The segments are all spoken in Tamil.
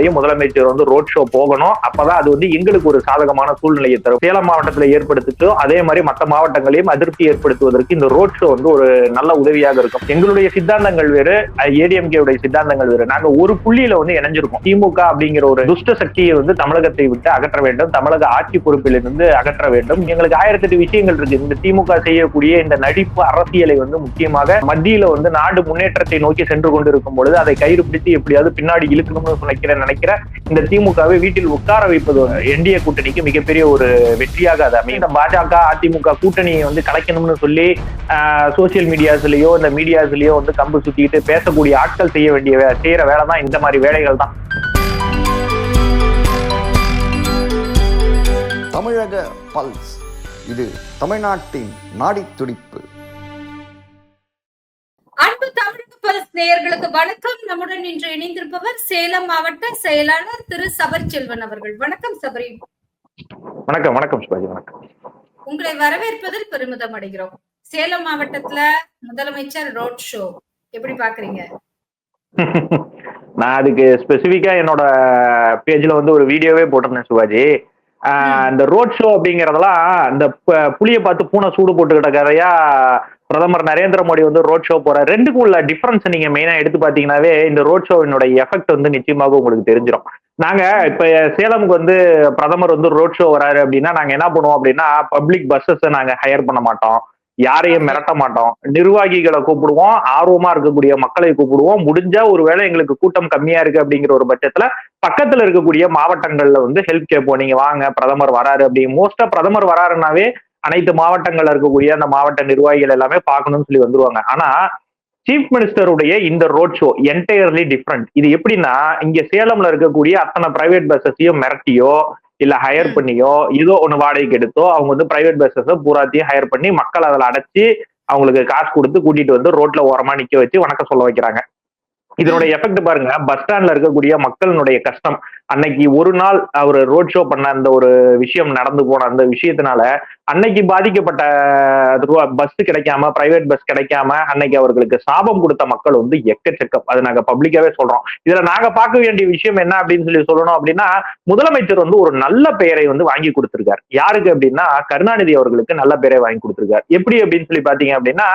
மாவட்டங்களையும் முதலமைச்சர் வந்து ரோட் ஷோ போகணும். அப்பதான் அது வந்து எங்களுக்கு ஒரு சாதகமான சூழ்நிலையை தரும். சேலம் மாவட்டத்தில் ஏற்படுத்திச்சோ அதே மாதிரி மற்ற மாவட்டங்களையும் அதிருப்தி ஏற்படுத்துவதற்கு இந்த ரோட் ஷோ வந்து ஒரு நல்ல உதவியாக இருக்கும். எங்களுடைய சித்தாந்தங்கள் வேறு, ஏடிஎம்கே உடைய சித்தாந்தங்கள் வேறு. நாங்க ஒரு புள்ளியில வந்து இணைஞ்சிருக்கோம். திமுக அப்படிங்கிற ஒரு துஷ்ட சக்தியை வந்து தமிழகத்தை விட்டு அகற்ற வேண்டும், தமிழக ஆட்சி பொறுப்பில் இருந்து அகற்ற வேண்டும். எங்களுக்கு 1008 விஷயங்கள் இருக்கு. இந்த திமுக செய்யக்கூடிய இந்த நடிப்பு அரசியலை வந்து முக்கியமாக மத்தியில வந்து நாடு முன்னேற்றத்தை நோக்கி சென்று கொண்டிருக்கும் பொழுது அதை கயிறு பிடித்து எப்படியாவது பின்னாடி இழுக்கணும்னு நினைக்கிற இந்த திமுகவை வீட்டில் உட்கார வைப்பது என்டிஏ கூட்டணிக்கு மிகப்பெரிய ஒரு வெற்றியாக அது அமையும். இந்த பாஜக அதிமுக கூட்டணியை வந்து கலைக்கணும்னு சொல்லி சோசியல் மீடியாஸ்லயோ இந்த மீடியாஸ்லயோ வந்து கம்பு சுத்திட்டு பேசக்கூடிய ஆட்கள் செய்யற வேலை தான் இந்த மாதிரி வேலைகள் தான். தமிழக பல்ஸ், இது தமிழ்நாட்டின் நாடி துடிப்பு. அன்பு தமிழக பல்ஸ் நேயர்களுக்கு வணக்கம். நம்முடன் இன்று இணைந்திருப்பவர் சேலம் மாவட்ட செயலாளர் திரு சபரி செல்வன் அவர்கள். வணக்கம் சபரி. வணக்கம். வணக்கம் சிவாஜி. வணக்கம். உங்களை வரவேற்பதில் பெருமிதம் அடைகிறோம். சேலம் மாவட்டத்துல முதலமைச்சர் ரோட் ஷோ எப்படி பாக்குறீங்க? நான் அதுக்கு ஸ்பெசிபிக்கா என்னோட பேஜ்ல வந்து ஒரு வீடியோவே போட்டிருந்தேன் சிவாஜி. இந்த ரோட் ஷோ அப்படிங்கறதெல்லாம் இந்த புளிய பார்த்து பூனை சூடு போட்டுக்கிட்ட கதையா பிரதமர் நரேந்திர மோடி வந்து ரோட் ஷோ போறாரு. ரெண்டுக்கும் உள்ள டிஃபரன்ஸ் நீங்க மெயினா எடுத்து பாத்தீங்கன்னாவே இந்த ரோட் ஷோவினுடைய எஃபெக்ட் வந்து நிச்சயமாக உங்களுக்கு தெரிஞ்சிடும். நாங்க இப்ப சேலமுக்கு வந்து பிரதமர் வந்து ரோட் ஷோ வராரு அப்படின்னா நாங்க என்ன பண்ணுவோம் அப்படின்னா பப்ளிக் பஸ்ஸஸ் நாங்க ஹையர் பண்ண மாட்டோம், யாரையும் மிரட்ட மாட்டோம், நிர்வாகிகளை கூப்பிடுவோம், ஆர்வமா இருக்கக்கூடிய மக்களை கூப்பிடுவோம். முடிஞ்சா ஒருவேளை எங்களுக்கு கூட்டம் கம்மியா இருக்கு அப்படிங்கிற ஒரு பட்சத்துல பக்கத்துல இருக்கக்கூடிய மாவட்டங்கள்ல வந்து ஹெல்ப் கேட்போம். நீங்க வாங்க பிரதமர் வராரு அப்படி. மோஸ்டா பிரதமர் வராருன்னாவே அனைத்து மாவட்டங்கள்ல இருக்கக்கூடிய அந்த மாவட்ட நிர்வாகிகள் எல்லாமே பார்க்கணும்னு சொல்லி வந்துருவாங்க. ஆனா சீஃப் மினிஸ்டருடைய இந்த ரோட் ஷோ என்டையர்லி டிஃப்ரெண்ட். இது எப்படின்னா இங்க சேலம்ல இருக்கக்கூடிய அத்தனை பிரைவேட் பஸ்ஸஸையும் மிரட்டியோ இல்ல ஹையர் பண்ணியோ ஏதோ ஒண்ணு வாடகைக்கு எடுத்தோ அவங்க வந்து பிரைவேட் பஸ்ஸஸ் பூராத்தையும் ஹையர் பண்ணி மக்கள் அதில் அடைச்சு அவங்களுக்கு காசு கொடுத்து கூட்டிட்டு வந்து ரோட்ல ஓரமா நிக்க வச்சு வணக்கம் சொல்ல வைக்கிறாங்க. இதனுடைய எஃபெக்ட் பாருங்க. பஸ் ஸ்டாண்ட்ல இருக்கக்கூடிய மக்களுடைய கஷ்டம். அன்னைக்கு ஒரு நாள் அவர் ரோட் ஷோ பண்ண அந்த ஒரு விஷயம் நடந்து போன அந்த விஷயத்தினால அன்னைக்கு பாதிக்கப்பட்ட பஸ் கிடைக்காம, பிரைவேட் பஸ் கிடைக்காம அன்னைக்கு அவர்களுக்கு சாபம் கொடுத்த மக்கள் வந்து எக்கச்சக்கம். அது நாங்க பப்ளிக்காவே சொல்றோம். இதுல நாங்க பார்க்க வேண்டிய விஷயம் என்ன அப்படின்னு சொல்லணும் அப்படின்னா முதலமைச்சர் வந்து ஒரு நல்ல பெயரை வந்து வாங்கி கொடுத்திருக்காரு. யாருக்கு அப்படின்னா கருணாநிதி அவர்களுக்கு நல்ல பெயரை வாங்கி கொடுத்திருக்காரு. எப்படி அப்படின்னு சொல்லி பாத்தீங்க அப்படின்னா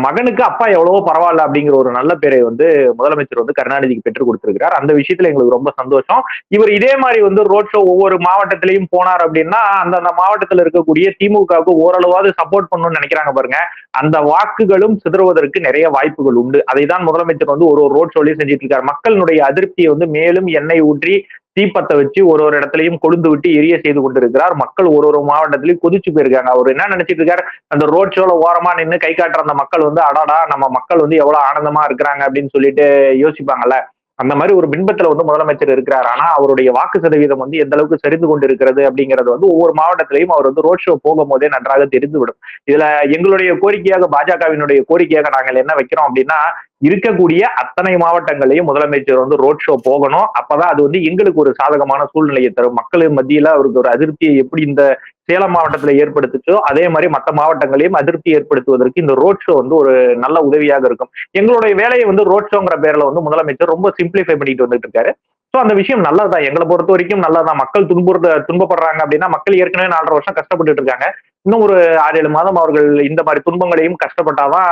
மகனுக்கு அப்பா எவ்வளவோ பரவாயில்ல அப்படிங்கிற ஒரு நல்ல பேரை வந்து முதலமைச்சர் வந்து கருணாநிதிக்கு பெற்றுக் கொடுத்திருக்கிறார். அந்த விஷயத்துல எங்களுக்கு ரொம்ப சந்தோஷம். இவர் இதே மாதிரி வந்து ரோட் ஷோ ஒவ்வொரு மாவட்டத்திலையும் போனார் அப்படின்னா அந்த மாவட்டத்தில் இருக்கக்கூடிய திமுகவுக்கு ஓரளவாவது சப்போர்ட் பண்ணணும்னு நினைக்கிறாங்க பாருங்க. அந்த வாக்குகளும் சிதறுவதற்கு நிறைய வாய்ப்புகள் உண்டு. அதை தான் முதலமைச்சர் வந்து ஒரு ரோட் ஷோலையும் செஞ்சுட்டு இருக்காரு. மக்களுடைய அதிருப்தியை வந்து மேலும் எண்ணெய் ஊற்றி தீப்பத்தை வச்சு ஒரு இடத்துலையும் கொழுந்து விட்டு எரிய செய்து கொண்டிருக்கிறார். மக்கள் ஒரு மாவட்டத்திலையும் கொதிச்சு போயிருக்காங்க. அவர் என்ன நினைச்சிட்டு இருக்காரு, அந்த ரோட் ஷோல ஓரமா நின்று கை காட்டுற அந்த மக்கள் வந்து அடாடா நம்ம மக்கள் வந்து எவ்வளவு ஆனந்தமா இருக்கிறாங்க அப்படின்னு சொல்லிட்டு யோசிப்பாங்கல்ல. அந்த மாதிரி ஒரு பின்பத்துல வந்து முதலமைச்சர் இருக்கிறார். ஆனா அவருடைய வாக்கு சதவீதம் வந்து எந்த அளவுக்கு சரிந்து கொண்டு இருக்கிறது அப்படிங்கிறது வந்து ஒவ்வொரு மாவட்டத்திலையும் அவர் வந்து ரோட் ஷோ போகும் போதே நன்றாக தெரிந்துவிடும். இதுல எங்களுடைய கோரிக்கையாக, பாஜகவினுடைய கோரிக்கையாக நாங்கள் என்ன வைக்கிறோம் அப்படின்னா இருக்கக்கூடிய அத்தனை மாவட்டங்களையும் முதலமைச்சர் வந்து ரோட் ஷோ போகணும். அப்பதான் அது வந்து எங்களுக்கு ஒரு சாதகமான சூழ்நிலையை தரும். மக்களின் மத்தியில அவருக்கு ஒரு அதிருப்தியை எப்படி இந்த சேலம் மாவட்டத்துல ஏற்படுத்துச்சோ அதே மாதிரி மற்ற மாவட்டங்களையும் அதிருப்தி ஏற்படுத்துவதற்கு இந்த ரோட் ஷோ வந்து ஒரு நல்ல உதவியாக இருக்கும். எங்களுடைய வேலையை வந்து ரோட் ஷோங்கிற பேர்ல வந்து முதலமைச்சர் ரொம்ப சிம்பிளிஃபை பண்ணிட்டு வந்துட்டு இருக்காரு. சோ அந்த விஷயம் நல்லதுதான். எங்களை பொறுத்த வரைக்கும் நல்லதுதான். மக்கள் துன்பப்படுறாங்க அப்படின்னா மக்கள் ஏற்கனவே 4.5 வருஷம் கஷ்டப்பட்டுட்டு இருக்காங்க. இன்னும் ஒரு 6-7 மாதம் அவர்கள் இந்த மாதிரி துன்பங்களையும் கஷ்டப்பட்டாதான்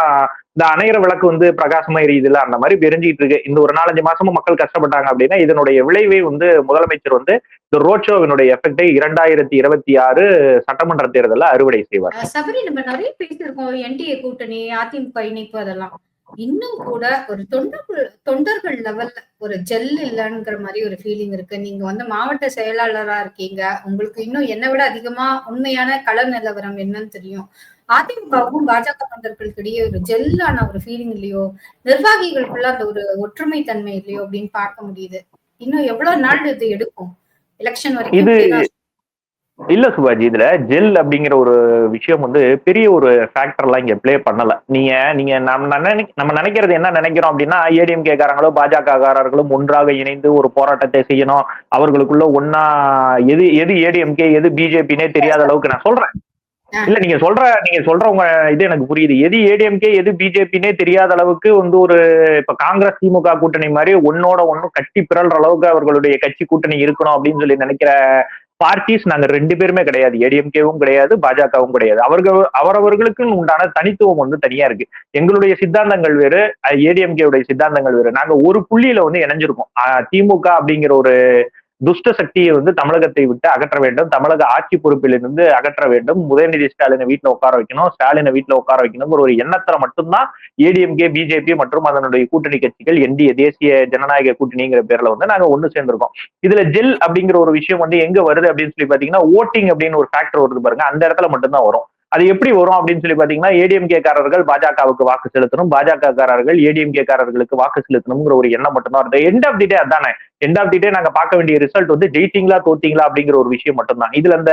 இந்த அணையிற விளக்கு வந்து பிரகாசமா எரியுது இல்ல, அந்த மாதிரி எரிஞ்சிட்டு இருக்கு. இந்த ஒரு 4-5 மாசமும் மக்கள் கஷ்டப்பட்டாங்க அப்படின்னா இதனுடைய விளைவை வந்து முதலமைச்சர் வந்து இந்த ரோட் ஷோவினுடைய எஃபெக்டை 2026 சட்டமன்ற தேர்தலில் அறுவடை செய்வார். சபரி, நம்ம நிறைய பேசியிருக்கோம் என்டிஏ கூட்டணி, அதிமுக இணைப்பு, அதெல்லாம் இன்னும் கூட ஒரு தொண்டர்கள் லெவல்ல ஒரு ஜெல் இல்லைங்கிற மாதிரி ஒரு ஃபீலிங் இருக்கு. நீங்க வந்து மாவட்ட செயலாளரா இருக்கீங்க, உங்களுக்கு இன்னும் என்னை விட அதிகமா உண்மையான கள நிலவரம் என்னன்னு தெரியும். அதிமுகவும் பாஜக தொண்டர்களுக்கு இடையே ஒரு ஜெல்லான ஒரு ஃபீலிங் இல்லையோ, நிர்வாகிகளுக்குள்ள அந்த ஒரு ஒற்றுமை தன்மை இல்லையோ அப்படின்னு பார்க்க முடியுது. இன்னும் எவ்வளவு நாள் இது எடுக்கும் எலெக்ஷன் வரைக்கும்? இல்ல சுபாஜி, இதுல ஜெல் அப்படிங்கிற ஒரு விஷயம் வந்து பெரிய ஒரு ஃபேக்டர்லாம் இங்க பிளே பண்ணல. நீங்க நம்ம நினைக்கிறது என்ன நினைக்கிறோம் அப்படின்னா ஏடிஎம்கே காரங்களோ பாஜக காரர்களும் ஒன்றாக இணைந்து ஒரு போராட்டத்தை செய்யணும், அவர்களுக்குள்ள ஒன்னா எது ஏடிஎம்கே எது பிஜேபின்னே தெரியாத அளவுக்கு நான் சொல்றேன். இல்ல நீங்க சொல்ற உங்க இது எனக்கு புரியுது. எது ஏடிஎம்கே எது பிஜேபின்னே தெரியாத அளவுக்கு வந்து ஒரு இப்ப காங்கிரஸ் திமுக கூட்டணி மாதிரி ஒன்னோட ஒன்னும் கட்டி பிறல்ற அளவுக்கு அவர்களுடைய கட்சி கூட்டணி இருக்கணும் அப்படின்னு சொல்லி நினைக்கிற பார்ட்டிஸ் நாங்க 2 பேருமே கிடையாது. ஏடிஎம்கேவும் கிடையாது, பாஜகவும் கிடையாது. அவரவர்களுக்கு உண்டான தனித்துவம் வந்து தனியா இருக்கு. எங்களுடைய சித்தாந்தங்கள் வேறு, ஏடிஎம்கே உடைய சித்தாந்தங்கள் வேறு. நாங்க ஒரு புள்ளியில வந்து இணைஞ்சிருக்கோம். திமுக அப்படிங்கிற ஒரு துஷ்ட சக்தியை வந்து தமிழகத்தை விட்டு அகற்ற வேண்டும், தமிழக ஆட்சி பொறுப்பிலிருந்து அகற்ற வேண்டும், உதயநிதி ஸ்டாலினை வீட்டுல உட்கார வைக்கணும், ஸ்டாலினை வீட்டுல உட்கார வைக்கணுங்கிற ஒரு எண்ணத்துல மட்டும்தான் ஏடிஎம்கே பிஜேபி மற்றும் அதனுடைய கூட்டணி கட்சிகள் என்டிஏ தேசிய ஜனநாயக கூட்டணிங்கிற பேர்ல வந்து நாங்க ஒண்ணு சேர்ந்திருக்கோம். இதுல ஜெல் அப்படிங்கிற ஒரு விஷயம் வந்து எங்க வருது அப்படின்னு சொல்லி பாத்தீங்கன்னா, ஓட்டிங் அப்படின்னு ஒரு ஃபேக்டர் வருது பாருங்க, அந்த இடத்துல மட்டும்தான் வரும். அது எப்படி வரும் அப்படின்னு சொல்லி பாத்தீங்கன்னா, ஏடிஎம்கே காரர்கள் பாஜகவுக்கு வாக்கு செலுத்தணும், பாஜக காரர்கள் ஏடிஎம்கே காரர்களுக்கு வாக்கு செலுத்தணுங்கிற ஒரு எண்ணம் மட்டும்தான் வருது. எண்ட் ஆஃப் தி டே அதானே. எண்ட் ஆஃப் தி டே நாங்க பார்க்க வேண்டிய ரிசல்ட் வந்து ஜெயிச்சிங்களா தோத்தீங்களா அப்படிங்கிற ஒரு விஷயம் மட்டும்தான். இதுல அந்த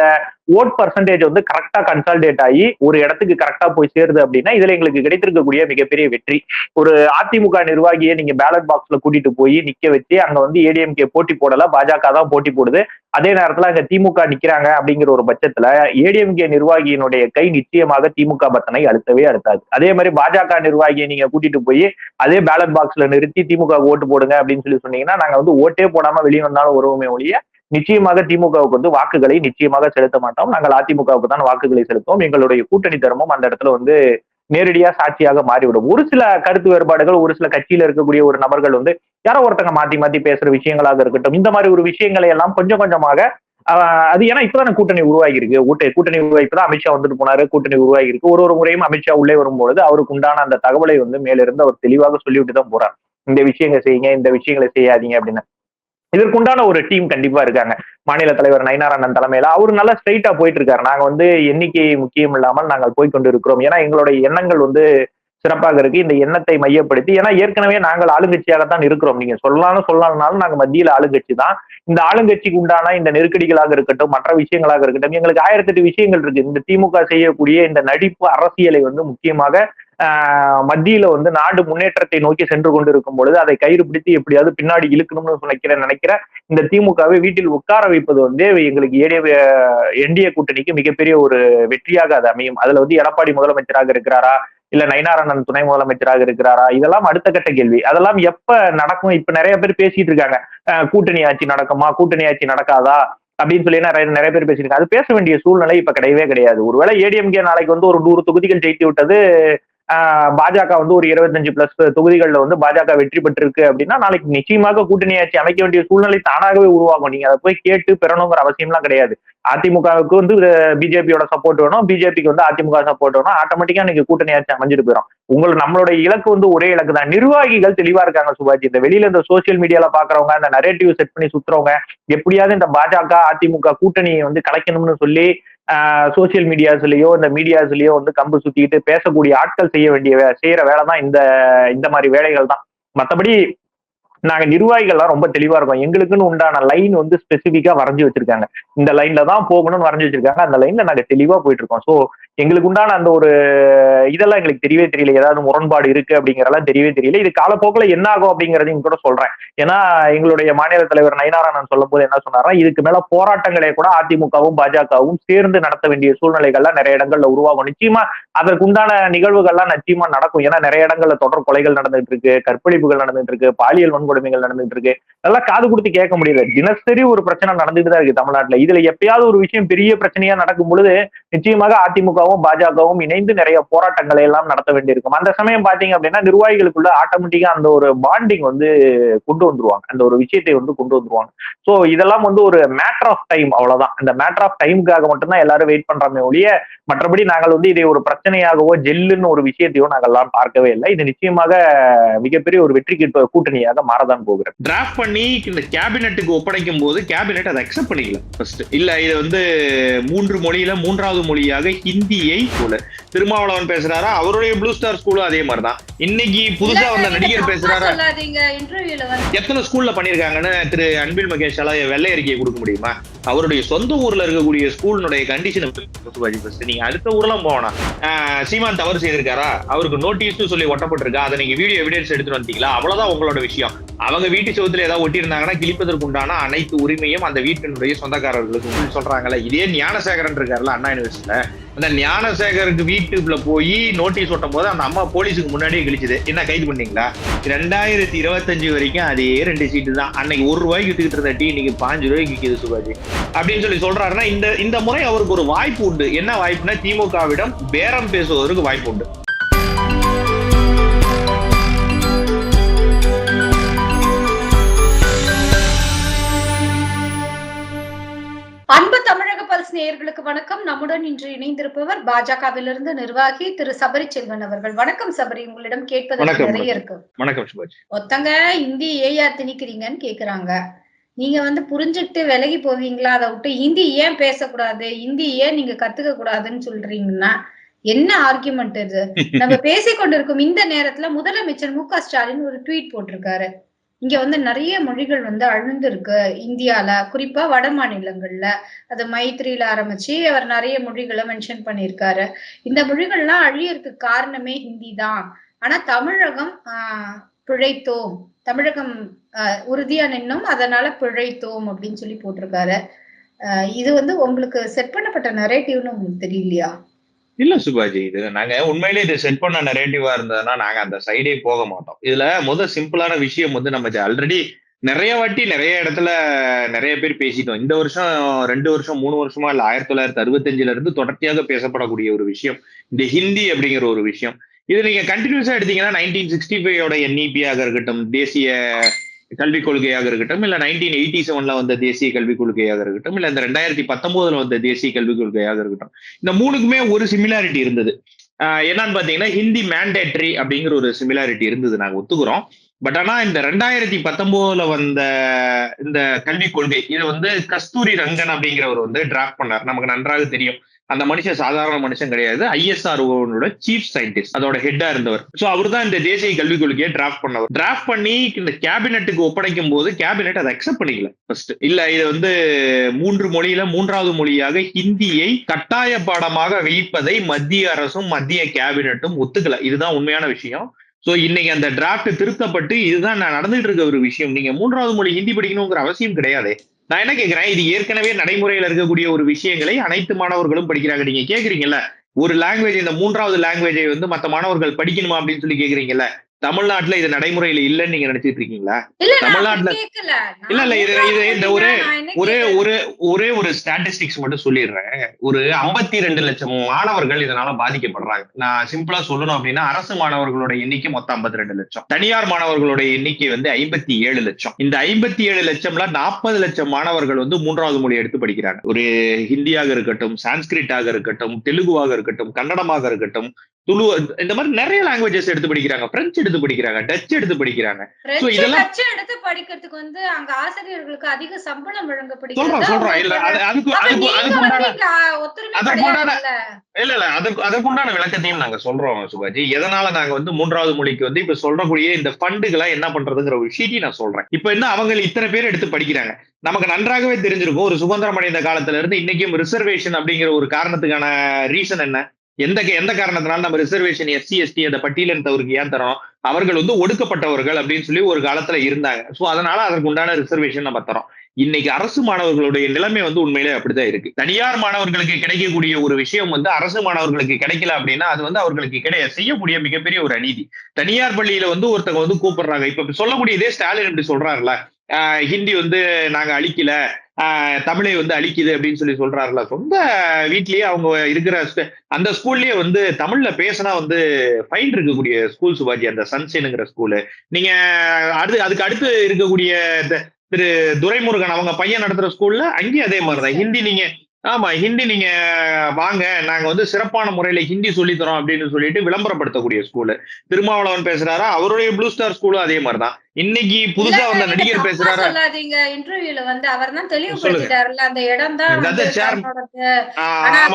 ஓட் பர்சன்டேஜ் வந்து கரெக்டா கன்சால்டேட் ஆகி ஒரு இடத்துக்கு கரெக்டா போய் சேருது அப்படின்னா இதுல எங்களுக்கு கிடைத்திருக்கக்கூடிய மிகப்பெரிய வெற்றி. ஒரு அதிமுக நிர்வாகியை நீங்க பேலட் பாக்ஸ்ல கூட்டிட்டு போய் நிக்க வச்சு அங்க வந்து ஏடிஎம்கே போட்டி போடல, பாஜக தான் போட்டி போடுது. அதே நேரத்துல அங்க திமுக நிக்கிறாங்க அப்படிங்கிற ஒரு பட்சத்துல ஏடிஎம்கே நிர்வாகியினுடைய கை நிச்சயமாக திமுக பட்டனை அழுத்தவே அழுத்தாது. அதே மாதிரி பாஜக நிர்வாகியை நீங்க கூட்டிட்டு போய் அதே பேலட் பாக்ஸ்ல நிறுத்தி திமுக ஓட்டு போடுங்க அப்படின்னு சொல்லி சொன்னீங்கன்னா நாங்க வந்து ஓட்டே போடாம வெளியே வந்தாலும் வருவோமே ஒழிய நிச்சயமாக திமுகவுக்கு வந்து வாக்குகளை நிச்சயமாக செலுத்த மாட்டோம். நாங்கள் அதிமுகவுக்கு தான் வாக்குகளை செலுத்துவோம். எங்களுடைய கூட்டணி தர்மம் அந்த இடத்துல வந்து நேரடியா சாட்சியாக மாறிவிடும். ஒரு சில கருத்து வேறுபாடுகள், ஒரு சில கட்சியில இருக்கக்கூடிய ஒரு நபர்கள் வந்து யாரோ ஒருத்தங்க மாத்தி மாத்தி பேசுற விஷயங்களாக இருக்கட்டும், இந்த மாதிரி ஒரு விஷயங்களை எல்லாம் கொஞ்சம் கொஞ்சமாக அது ஏன்னா இப்பதானே கூட்டணி உருவாகி இருக்கு. கூட்டணி உருவாகி இப்பதான் அமித்ஷா வந்துட்டு போனாரு, கூட்டணி உருவாகி இருக்கு. ஒரு முறையும் அமித்ஷா உள்ளே வரும்பொழுது அவருக்கு உண்டான அந்த தகவலை வந்து மேலிருந்து அவர் தெளிவாக சொல்லிவிட்டு தான் போறார். இந்த விஷயங்களை செய்யுங்க, இந்த விஷயங்களை செய்யாதீங்க அப்படின்னு. இதற்குண்டான ஒரு டீம் கண்டிப்பா இருக்காங்க. மாநில தலைவர் நயினார் அண்ணன் தலைமையில அவரு நல்லா ஸ்ட்ரைட்டா போயிட்டு இருக்காரு. நாங்க வந்து எண்ணிக்கை முக்கியம் இல்லாமல் நாங்கள் போய்கொண்டு இருக்கிறோம். ஏன்னா எங்களுடைய எண்ணங்கள் வந்து சிறப்பாக இருக்கு. இந்த எண்ணத்தை மையப்படுத்தி, ஏன்னா ஏற்கனவே நாங்கள் ஆளுங்கட்சியாகத்தான் இருக்கிறோம். நீங்க சொல்லலாம்னாலும் நாங்க மத்தியில ஆளுங்கட்சி தான். இந்த ஆளுங்கட்சிக்கு உண்டான இந்த நெருக்கடிகளாக இருக்கட்டும், மற்ற விஷயங்களாக இருக்கட்டும், எங்களுக்கு 1008 விஷயங்கள் இருக்கு. இந்த திமுக செய்யக்கூடிய இந்த நடிப்பு அரசியலை வந்து முக்கியமாக மத்தியில வந்து நாடு முன்னேற்றத்தை நோக்கி சென்று கொண்டு இருக்கும் பொழுது அதை கயிறு பிடித்து எப்படியாவது பின்னாடி இழுக்கணும்னு நினைக்கிற இந்த திமுகவை வீட்டில் உட்கார வைப்பது வந்து எங்களுக்கு என்டிஏ கூட்டணிக்கு மிகப்பெரிய ஒரு வெற்றியாக அது அமையும். அதுல வந்து எடப்பாடி முதலமைச்சராக இருக்கிறாரா, இல்ல நயினார் அண்ணன் துணை முதலமைச்சராக இருக்கிறாரா, இதெல்லாம் அடுத்த கட்ட கேள்வி. அதெல்லாம் எப்ப நடக்கும்? இப்ப நிறைய பேர் பேசிட்டு இருக்காங்க, கூட்டணி ஆட்சி நடக்குமா, கூட்டணி ஆட்சி நடக்காதா அப்படின்னு சொல்லி நிறைய பேர் பேசியிருக்காங்க. அது பேச வேண்டிய சூழ்நிலை இப்ப கிடையவே கிடையாது. ஒருவேளை ஏடிஎம்கே நாளைக்கு வந்து ஒரு 100 தொகுதிகள் ஜெயித்து விட்டது, பாஜக வந்து ஒரு 25+ தொகுதிகள்ல வந்து பாஜக வெற்றி பெற்றிருக்கு அப்படின்னா நாளைக்கு நிச்சயமாக கூட்டணி ஆட்சி அமைக்க வேண்டிய சூழ்நிலை தானாகவே உருவாகும். நீங்க அதை போய் கேட்டு பெறணுங்கிற அவசியம்லாம் கிடையாது. அதிமுகவுக்கு வந்து பிஜேபியோட சப்போர்ட் வேணும், பிஜேபிக்கு வந்து அதிமுக சப்போர்ட் வேணும், ஆட்டோமேட்டிக்கா நீங்க கூட்டணி ஆட்சி அமைஞ்சிட்டு போயிடும். நம்மளுடைய இலக்கு வந்து ஒரே இலக்கு தான். நிர்வாகிகள் தெளிவா இருக்காங்க சுபாஜி. இந்த வெளியில இந்த சோசியல் மீடியால பாக்குறவங்க, இந்த நரேட்டிவ் செட் பண்ணி சுத்துறவங்க, எப்படியாவது இந்த பாஜக அதிமுக கூட்டணியை வந்து கலைக்கணும்னு சொல்லி சோசியல் மீடியாஸ்லயோ இந்த மீடியாஸ்லயோ வந்து கம்பு சுத்திட்டு பேசக்கூடிய ஆட்கள் செய்யற வேலை தான் இந்த மாதிரி வேலைகள் தான். மற்றபடி நாங்க நிர்வாகிகள்லாம் ரொம்ப தெளிவா இருக்கோம். எங்களுக்குன்னு உண்டான லைன் வந்து ஸ்பெசிபிக்கா வரைஞ்சு வச்சிருக்காங்க. இந்த லைன்ல தான் போகணும்னு வரைஞ்சு வச்சிருக்காங்க. அந்த லைன்ல நாங்க தெளிவா போயிட்டு இருக்கோம். சோ எங்களுக்கு உண்டான அந்த ஒரு இதெல்லாம் எங்களுக்கு தெரியவே தெரியல. ஏதாவது முரண்பாடு இருக்கு அப்படிங்கறதெல்லாம் தெரியவே தெரியல. இது காலப்போக்கில் என்ன ஆகும் அப்படிங்கறதையும் கூட சொல்றேன். ஏன்னா எங்களுடைய மாநில தலைவர் நயினார் அண்ணன் சொல்லும் போது என்ன சொன்னார்னா, இதுக்கு மேல போராட்டங்களை கூட அதிமுகவும் பாஜகவும் சேர்ந்து நடத்த வேண்டிய சூழ்நிலைகள்லாம் நிறைய இடங்கள்ல உருவாகும். நிச்சயமா அதற்குண்டான நிகழ்வுகள்லாம் நிச்சயமா நடக்கும். ஏன்னா நிறைய இடங்கள்ல தொடர் கொலைகள் நடந்துட்டு இருக்கு, கற்பழிப்புகள் நடந்துட்டு இருக்கு, பாலியல் வன்கொடுமைகள் நடந்துட்டு இருக்கு. அதெல்லாம் காது கொடுத்து கேட்க முடியல. தினசரி ஒரு பிரச்சனை நடந்துட்டு தான் இருக்கு தமிழ்நாட்டுல. இதுல எப்பயாவது ஒரு விஷயம் பெரிய பிரச்சனையா நடக்கும் பொழுது நிச்சயமாக அதிமுகவும் பாஜகவும் இணைந்து நிறைய போராட்டங்களை எல்லாம் நடத்த வேண்டியிருக்கும். அந்த சமயம் பாத்தீங்க அப்படின்னா நிர்வாகிகளுக்குள்ள ஆட்டோமேட்டிக்கா அந்த ஒரு பாண்டிங் வந்து கொண்டு வந்துருவாங்க, அந்த ஒரு விஷயத்தை வந்து கொண்டு வந்துருவாங்க. சோ இதெல்லாம் வந்து ஒரு மேட்டர் ஆஃப் டைம், அவ்வளவுதான். இந்த மேட்டர் ஆஃப் டைமுக்காக மட்டும்தான் எல்லாரும் வெயிட் பண்றாமே ஒழிய மற்றபடி நாங்கள் வந்து இதை ஒரு பிரச்சனையாகவோ ஜெல்லுன்னு ஒரு விஷயத்தையோ நாங்கள் எல்லாம் பார்க்கவே இல்லை. இது நிச்சயமாக மிகப்பெரிய ஒரு வெற்றி கூட்டணியாக மாறதான் போகிறது. டிராஃப்ட் பண்ணி இந்த கேபினெட்டுக்கு ஒப்படைக்கும் போது கேபினெட் அதை அக்செப்ட் பண்ணிக்கல. ஃபர்ஸ்ட் இல்ல இது வந்து 3 மொழியில 3வது மொழியாக ஹிந்தியை போல திருமாவளவன் பேசுறாரா, அவருடைய ப்ளூ ஸ்டார் ஸ்கூலும் அதே மாதிரிதான். இன்னைக்கு புதுசா வந்த நடிகர் பேசுறாரா, எத்தனை ஸ்கூல்ல பண்ணிருக்காங்கன்னு திரு அன்பில் மகேஷ் வெள்ளை அறிக்கையை கொடுக்க முடியுமா? அவருடைய சொந்த ஊர்ல இருக்கக்கூடிய ஸ்கூலினுடைய கண்டிஷன் நீங்க அடுத்த ஊர்லாம் போனா சீமான் தவறு செய்திருக்காரா, அவருக்கு நோட்டீஸ் சொல்லி ஒட்டப்பட்டிருக்கா, அதை நீங்க வீடியோ எவிடன்ஸ் எடுத்துட்டு வந்தீங்களா, அவ்வளவுதான் உங்களோட விஷயம். அவங்க வீட்டு சோத்துல ஏதாவது ஒட்டி இருந்தாங்கன்னா கிழிப்பதற்கு உண்டான அனைத்து உரிமையும் அந்த வீட்டினுடைய சொந்தக்காரர்களுக்கு சொல்றாங்கல்ல. இதே ஞானசேகரன் இருக்காருல்ல அண்ணா யூனிவர்சிட்டியில, அந்த ஞானசேகருக்கு வீட்டுக்குள்ள போய் நோட்டீஸ் ஒட்டும் போது அந்த அம்மா போலீஸுக்கு முன்னாடியே கிழிச்சுது. என்ன கைது பண்ணீங்களா? 2025 வரைக்கும் அதே 2 சீட்டு தான். அன்னைக்கு ₹1 வித்துக்கிட்டு இருந்த டீ இன்னைக்கு ₹5 விற்கிது சுபாஜி அப்படின்னு சொல்றாருன்னா இந்த முறை அவருக்கு ஒரு வாய்ப்பு உண்டு. என்ன வாய்ப்புனா திமுகவிடம் பேரம் பேசுவதற்கு வாய்ப்பு உண்டு. அன்பு தமிழக பல்ஸ் நேயர்களுக்கு வணக்கம். நம்முடன் இன்று இணைந்திருப்பவர் பாஜகவிலிருந்து நிர்வாகி திரு சபரி செல்வன் அவர்கள். வணக்கம் சபரி, உங்களிடம் கேட்பதற்கு நிறைய இருக்கு. வணக்கம் சுபாஜி. ஒருத்தங்க ஹிந்தி ஏன் திணிக்கிறீங்கன்னு கேக்குறாங்க. நீங்க புரிஞ்சுட்டு விலகி போவீங்களா? அதை விட்டு ஹிந்தி ஏன் பேசக்கூடாது, ஹிந்தி ஏன் நீங்க கத்துக்க கூடாதுன்னு சொல்றீங்கன்னா என்ன ஆர்குமெண்ட் இது? நம்ம பேசிக்கொண்டிருக்கும் இந்த நேரத்துல முதலமைச்சர் மு க ஸ்டாலின் ஒரு ட்வீட் போட்டிருக்காரு. இங்க நிறைய மொழிகள் அழிந்து இருக்கு இந்தியால, குறிப்பா வட மாநிலங்கள்ல. அது மைத்ரியில ஆரம்பிச்சு அவர் நிறைய மொழிகளை மென்ஷன் பண்ணியிருக்காரு. இந்த மொழிகள்லாம் அழியறதுக்கு காரணமே ஹிந்தி தான். ஆனா தமிழகம் பிழைத்தோம், தமிழகம் உறுதியா நின்னும் அதனால பிழைத்தோம் அப்படின்னு சொல்லி போட்டிருக்காரு. இது உங்களுக்கு செட் பண்ணப்பட்ட நரேட்டிவ்னு உங்களுக்கு தெரியலையா? இல்ல சுபாஜி, இது நாங்க உண்மையிலேயே இது செட் பண்ண நரேட்டிவா இருந்ததுன்னா நாங்க அந்த சைடே போக மாட்டோம். இதுல சிம்பிளான விஷயம் நம்ம ஆல்ரெடி நிறைய வாட்டி நிறைய இடத்துல நிறைய பேர் பேசிட்டோம். இந்த வருஷம் 2 வருஷம் 3 வருஷமா இல்ல 1965 இருந்து தொடர்ச்சியாக பேசப்படக்கூடிய ஒரு விஷயம் இந்த ஹிந்தி அப்படிங்கிற ஒரு விஷயம். இது நீங்க கண்டினியூஸா எடுத்தீங்கன்னா 1965 NEP-யாக இருக்கட்டும், தேசிய கல்விக் கொள்கையாக இருக்கட்டும், இல்ல 1987 வந்த தேசிய கல்விக் கொள்கையாக இருக்கட்டும், இல்ல இந்த 2019 வந்த தேசிய கல்விக் கொள்கையாக இருக்கட்டும், இந்த மூணுக்குமே ஒரு சிமிலாரிட்டி இருந்தது. என்னன்னு பாத்தீங்கன்னா ஹிந்தி மேண்டேட்டரி அப்படிங்கிற ஒரு சிமிலாரிட்டி இருந்தது, நாங்க ஒத்துக்கிறோம். பட் ஆனா இந்த 2019 வந்த இந்த கல்விக் கொள்கை இது கஸ்தூரி ரங்கன் அப்படிங்கிறவர் டிராஃப்ட் பண்ணார். நமக்கு நன்றாக தெரியும். அந்த மனுஷன் சாதாரண மனுஷன் கிடையாது. ISRO சீஃப் சயின்டிஸ்ட், அதோட ஹெட்டா இருந்தவர். சோ அவர் தான் இந்த தேசிய கல்விக் கொள்கையை டிராஃப்ட் பண்ணவர். டிராஃப்ட் பண்ணி இந்த கேபினெட்டுக்கு ஒப்படைக்கும் போது கேபினெட் அதை அக்செப்ட் பண்ணிக்கல. ஃபர்ஸ்ட் இல்ல, இது 3 மொழியில 3வது மொழியாக ஹிந்தியை கட்டாய பாடமாக வைப்பதை மத்திய அரசும் மத்திய கேபினெட்டும் ஒத்துக்கல. இதுதான் உண்மையான விஷயம். சோ இன்னைக்கு அந்த டிராஃப்ட் திருத்தப்பட்டு இதுதான் நடந்துட்டு இருக்க ஒரு விஷயம். நீங்க 3வது மொழி ஹிந்தி படிக்கணுங்கிற அவசியம் கிடையாது. நான் என்ன கேட்கிறேன், இது ஏற்கனவே நடைமுறையில் இருக்கக்கூடிய ஒரு விஷயங்களை அனைத்து மாணவர்களும் படிக்கிறாங்க. நீங்க கேக்குறீங்கல்ல, ஒரு லாங்குவேஜ், இந்த 3வது லாங்குவேஜை மத்த மாணவர்கள் படிக்கணுமா அப்படின்னு சொல்லி கேக்குறீங்கல்ல. தமிழ்நாட்டுல இது நடைமுறையில இல்லன்னு நீங்க நினைச்சிட்டு இருக்கீங்களா? தமிழ்நாட்டுல இல்ல இது இந்த ஒரே ஒரு ஸ்டாட்டிஸ்டிக்ஸ் மட்டும் சொல்லிடுறேன். ஒரு 52 லட்சம் மாணவர்கள் இதனால பாதிக்கப்படுறாங்க. நான் சிம்பிளா சொல்லணும் அப்படின்னா அரசு மாணவர்களோட எண்ணிக்கை மொத்தம் 52 லட்சம், தனியார் மாணவர்களோட எண்ணிக்கை 57 லட்சம். இந்த 57 லட்சம்ல 40 லட்சம் மாணவர்கள் 3வது மொழி எடுத்து படிக்கிறாங்க. ஒரு ஹிந்தியாக இருக்கட்டும், சான்ஸ்கிரிட்டாக இருக்கட்டும், தெலுங்குவாக இருக்கட்டும், கன்னடமாக இருக்கட்டும், துளு, இந்த மாதிரி நிறைய லாங்குவேஜஸ் எடுத்து படிக்கிறாங்க. பிரெஞ்சு எடுத்து படிக்கிறாங்க, டச் எடுத்து படிக்கிறாங்க. இதெல்லாம் எடுத்து படிக்கிறதுக்கு அங்க ஆசிரியர்களுக்கு அதிக சம்பளம் வழங்கப்படுகிறது. அதுக்குண்டான விளக்கத்தையும் நாங்க சொல்றோம் சுபாஜி. எதனால நாங்க 3வது மொழிக்கு இப்ப சொல்றக்கூடிய இந்த ஃபண்டுகளை என்ன பண்றதுங்கிற ஒரு ஷீட்டி நான் சொல்றேன். இப்ப அவங்க இத்தனை பேர் எடுத்து படிக்கிறாங்க. நமக்கு நன்றாகவே தெரிஞ்சிருக்கும், ஒரு சுதந்திரம் அடைந்த காலத்துல இருந்து இன்னைக்கும் ரிசர்வேஷன் அப்படிங்கிற ஒரு காரணத்துக்கான ரீசன் என்ன? எந்த காரணத்தினால நம்ம ரிசர்வேஷன் SC ST அந்த பட்டியலினத்தவருக்கு ஏன் தரோம்? அவர்கள் ஒடுக்கப்பட்டவர்கள் அப்படின்னு சொல்லி ஒரு காலத்துல இருந்தாங்க. சோ அதனால அதற்கு உண்டான ரிசர்வேஷன் நம்ம தரோம். இன்னைக்கு அரசு மாணவர்களுடைய நிலைமை அப்படியே அப்படிதான் இருக்கு. தனியார் மாணவர்களுக்கு கிடைக்கக்கூடிய ஒரு விஷயம் அரசு மாணவர்களுக்கு கிடைக்கல அப்படின்னா அது அவர்களுக்கு செய்யக்கூடிய மிகப்பெரிய ஒரு அநீதி. தனியார் பள்ளியில ஒருத்தவங்க கூப்பிடுறாங்க. இப்ப சொல்லக்கூடிய இதே ஸ்டாலின் எப்படி சொல்றாருல, ஹிந்தி நாங்க அழிக்கல, தமிழை அழிக்குது அப்படின்னு சொல்லி சொல்றாருல. சொந்த வீட்லயே அவங்க இருக்கிற அந்த ஸ்கூல்லயே தமிழ்ல பேசினா ஃபைன் இருக்கக்கூடிய ஸ்கூல் சுபாஜி, அந்த சன்ஷைனுங்கிற ஸ்கூலு. நீங்க அதுக்கு அடுத்து இருக்கக்கூடிய திரு துரைமுருகன் அவங்க பையன் நடத்துற ஸ்கூல்ல அங்கேயும் அதே மாதிரிதான் ஹிந்தி நீங்க வாங்க, நாங்க சிறப்பான முறையில ஹிந்தி சொல்லித்தரோம் அப்படின்னு சொல்லிட்டு விளம்பரப்படுத்தக்கூடிய ஸ்கூலு. திருமாவளவன் பேசுறாரா, அவருடைய ப்ளூ ஸ்டார் ஸ்கூலும் அதே மாதிரிதான். இன்னைக்கு புதுசா வந்த நடிகர் பேசுறாரு. இன்டர்வியூல அவர் தான் தெளிவுபடுத்திட்டாருல, அந்த இடம் தான்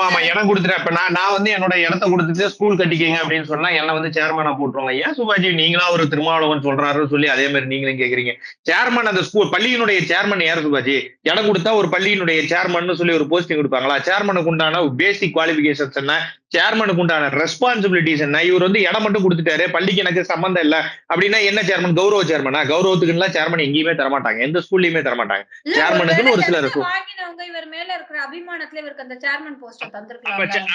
ஆமா இடம் கொடுத்துட்டேன். இப்ப நான் என்னோட இடத்த கொடுத்துட்டு ஸ்கூல் கட்டிக்கங்க அப்படின்னு சொன்னா என்ன சேர்மனா போட்டுருவாங்க. ஏன் சுபாஜி நீங்களா ஒரு திருமாவளவன் சொல்றாருன்னு சொல்லி அதே மாதிரி நீங்களும் கேக்குறீங்க? சேர்மன், அந்த ஸ்கூல் பள்ளியினுடைய சேர்மன் யாரு சுபாஜி? இடம் கொடுத்தா ஒரு பள்ளியினுடைய சேர்மன் சொல்லி ஒரு போஸ்டிங் கொடுப்பாங்களா? சேர்மனுக்கு உண்டான பேசிக் குவாலிபிகேஷன்ஸ் என்ன, சேர்மனுக்கு உண்டான ரெஸ்பான்சிபிலிட்டிஸ் என்ன? இவர் வந்து இடம் மட்டும் கொடுத்துட்டாரு, பள்ளிக்கு எனக்கு சம்பந்தம் இல்ல அப்படின்னா என்ன சேர்மன்? கௌரவ சேர்மனா? கௌரவத்துக்குலாம் சேர்மன் எங்கேயுமே தரமாட்டாங்க, எந்த ஸ்கூல்லயுமே தரமாட்டாங்க. சேர்மனுக்குன்னு ஒரு சிலர் வாங்கினவங்க இவர் மேல இருக்கிற அபிமானத்துல இவருக்கு அந்த சேர்மன் போஸ்ட் தந்திருக்கலாம்.